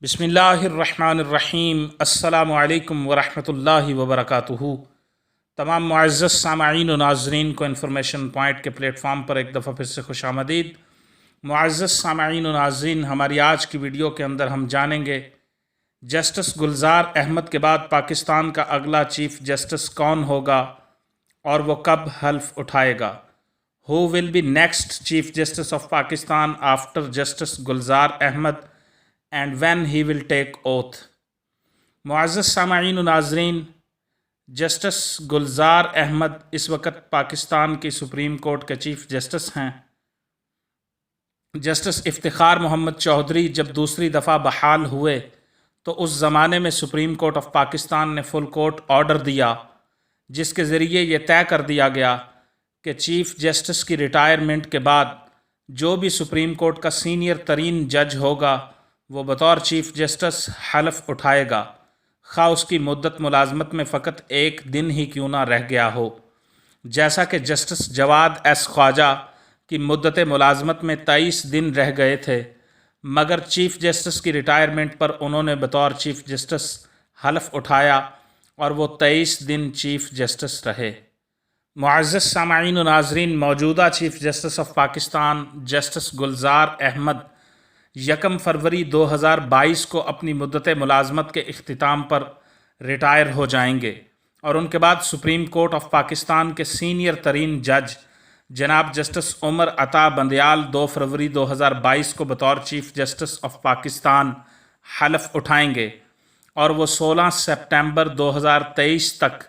بسم اللہ الرحمن الرحیم۔ السلام علیکم ورحمۃ اللہ وبرکاتہ۔ تمام معزز سامعین و ناظرین کو انفارمیشن پوائنٹ کے پلیٹ فارم پر ایک دفعہ پھر سے خوش آمدید۔ معزز سامعین و ناظرین، ہماری آج کی ویڈیو کے اندر ہم جانیں گے جسٹس گلزار احمد کے بعد پاکستان کا اگلا چیف جسٹس کون ہوگا اور وہ کب حلف اٹھائے گا۔ Who will be next chief justice of Pakistan after justice Gulzar Ahmed and when he will take oath. معزز سامعین و ناظرین، جسٹس گلزار احمد اس وقت پاکستان کی سپریم کورٹ کے چیف جسٹس ہیں۔ جسٹس افتخار محمد چودھری جب دوسری دفعہ بحال ہوئے تو اس زمانے میں سپریم کورٹ آف پاکستان نے فل کورٹ آرڈر دیا، جس کے ذریعے یہ طے کر دیا گیا کہ چیف جسٹس کی ریٹائرمنٹ کے بعد جو بھی سپریم کورٹ کا سینئر ترین جج ہوگا وہ بطور چیف جسٹس حلف اٹھائے گا، خواہ اس کی مدت ملازمت میں فقط ایک دن ہی کیوں نہ رہ گیا ہو۔ جیسا کہ جسٹس جواد ایس خواجہ کی مدت ملازمت میں 23 دن رہ گئے تھے، مگر چیف جسٹس کی ریٹائرمنٹ پر انہوں نے بطور چیف جسٹس حلف اٹھایا اور وہ 23 دن چیف جسٹس رہے۔ معزز سامعین و ناظرین، موجودہ chief justice of Pakistan justice Gulzar Ahmed 1 فروری 2022 کو اپنی مدت ملازمت کے اختتام پر ریٹائر ہو جائیں گے، اور ان کے بعد سپریم کورٹ آف پاکستان کے سینئر ترین جج جناب جسٹس عمر عطا بندیال 2 فروری 2022 کو بطور چیف جسٹس آف پاکستان حلف اٹھائیں گے، اور وہ 16 سپٹمبر 2023 تک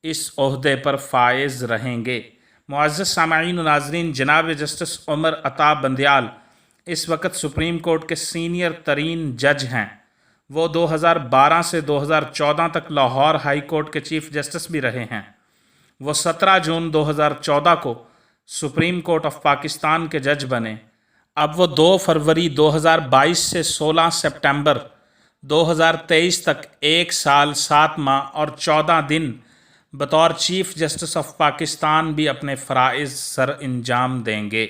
اس عہدے پر فائز رہیں گے۔ معزز سامعین و ناظرین، جناب جسٹس عمر عطا بندیال اس وقت سپریم کورٹ کے سینئر ترین جج ہیں۔ وہ 2012 سے 2014 تک لاہور ہائی کورٹ کے چیف جسٹس بھی رہے ہیں۔ وہ 17 جون 2014 کو سپریم کورٹ آف پاکستان کے جج بنے۔ اب وہ 2 فروری 2022 سے 16 سپٹمبر 2023 تک 1 سال 7 ماہ اور 14 دن بطور چیف جسٹس آف پاکستان بھی اپنے فرائض سر انجام دیں گے۔